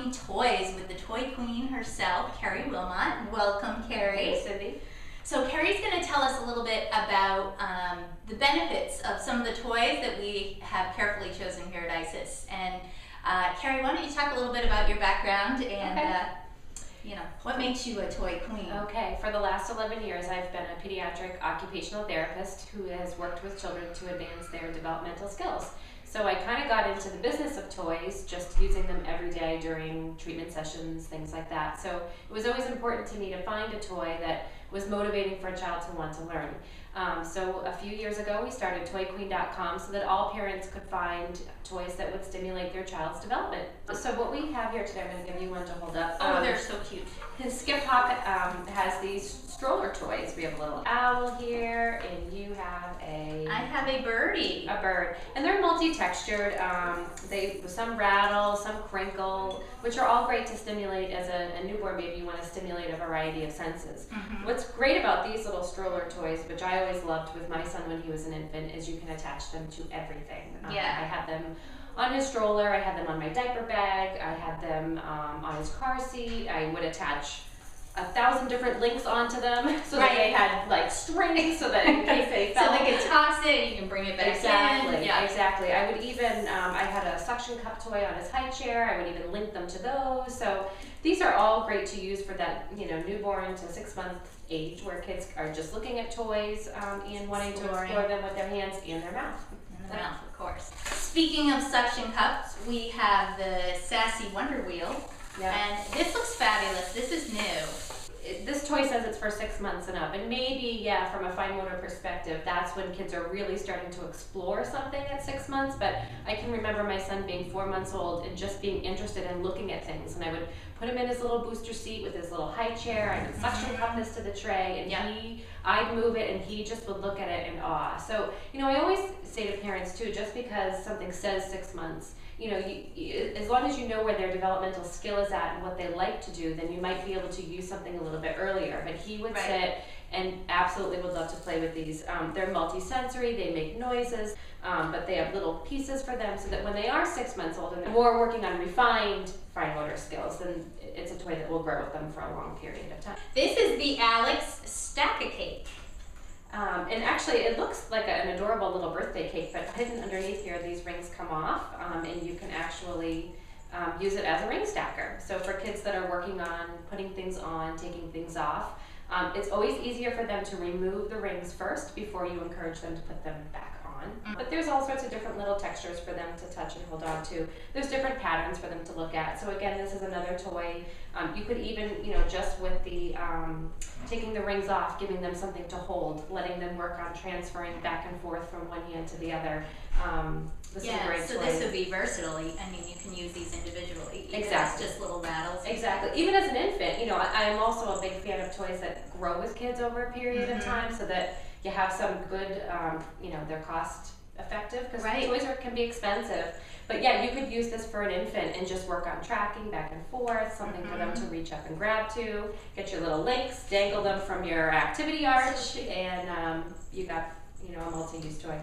talking toys with the toy queen herself, Carrie Wilmot. Welcome, Carrie. Hey, Cindy. So Carrie's going to tell us a little bit about the benefits of some of the toys that we have carefully chosen here at ISIS. And Carrie, why don't you talk a little bit about your background and you know, what makes you a toy queen? Okay, for the last 11 years I've been a pediatric occupational therapist who has worked with children to advance their developmental skills. So I kind of got into the business of toys, just using them every day during treatment sessions, things like that. So it was always important to me to find a toy that was motivating for a child to want to learn. So a few years ago we started toyqueenpt1 so that all parents could find toys that would stimulate their child's development. So what we have here today, I'm going to give you one to hold up. Oh, they're so cute. His Skip Hop has these stroller toys. We have a little owl here, and you have I have a birdie. a bird. And they're multi-textured. Some rattle, some crinkle, which are all great to stimulate as a newborn baby. You want to stimulate a variety of senses. Mm-hmm. What's great about these little stroller toys, which I always loved with my son when he was an infant, is you can attach them to everything. Yeah. I had them on his stroller, I had them on my diaper bag, I had them on his car seat. I would attach 1,000 different links onto them so that they had like strings so that in case they fell. So they could toss it, you can bring it back in. Yeah. Exactly. I would even, I had a suction cup toy on his high chair. I would even link them to those. So these are all great to use for that, newborn to 6-month age where kids are just looking at toys and wanting to explore them with their hands and their mouth. In the mouth, of course. Speaking of suction cups, we have the Sassy Wonder Wheel. Yeah. And this looks fabulous. This is new. This toy says it's for 6 months and up, and maybe, from a fine motor perspective, that's when kids are really starting to explore something at 6 months, but I can remember my son being 4 months old and just being interested in looking at things, and I would put him in his little booster seat with his little high chair, I would suction cup this to the tray, and I'd move it, and he just would look at it in awe. So, I always say to parents too, just because something says 6 months, as long as you know where their developmental skill is at and what they like to do, then you might be able to use something a little bit earlier. But he would sit and absolutely would love to play with these. They're multi-sensory, they make noises, but they have little pieces for them so that when they are 6 months old and they're more working on refined fine motor skills, then it's a toy that will grow with them for a long period of time. This is the Alex Stack-A-Cake. And actually it looks like an adorable little birthday cake, but hidden underneath here these rings come off and you can actually use it as a ring stacker. So for kids that are working on putting things on, taking things off, it's always easier for them to remove the rings first before you encourage them to put them back on. But there's all sorts of different little textures for them to touch and hold on to. There's different patterns for them to look at. So again, this is another toy. You could even, just with the taking the rings off, giving them something to hold, letting them work on transferring back and forth from one hand to the other. This is a great so toy. This would be versatile. I mean, you can use these individually. Exactly. Just little rattles. Exactly. Even as an infant, I am also a big fan of toys that grow with kids over a period of time so that you have some good, they're cost effective because toys can be expensive. But yeah, you could use this for an infant and just work on tracking back and forth, something for them to reach up and grab to, get your little links, dangle them from your activity arch, and you got, a multi-use toy.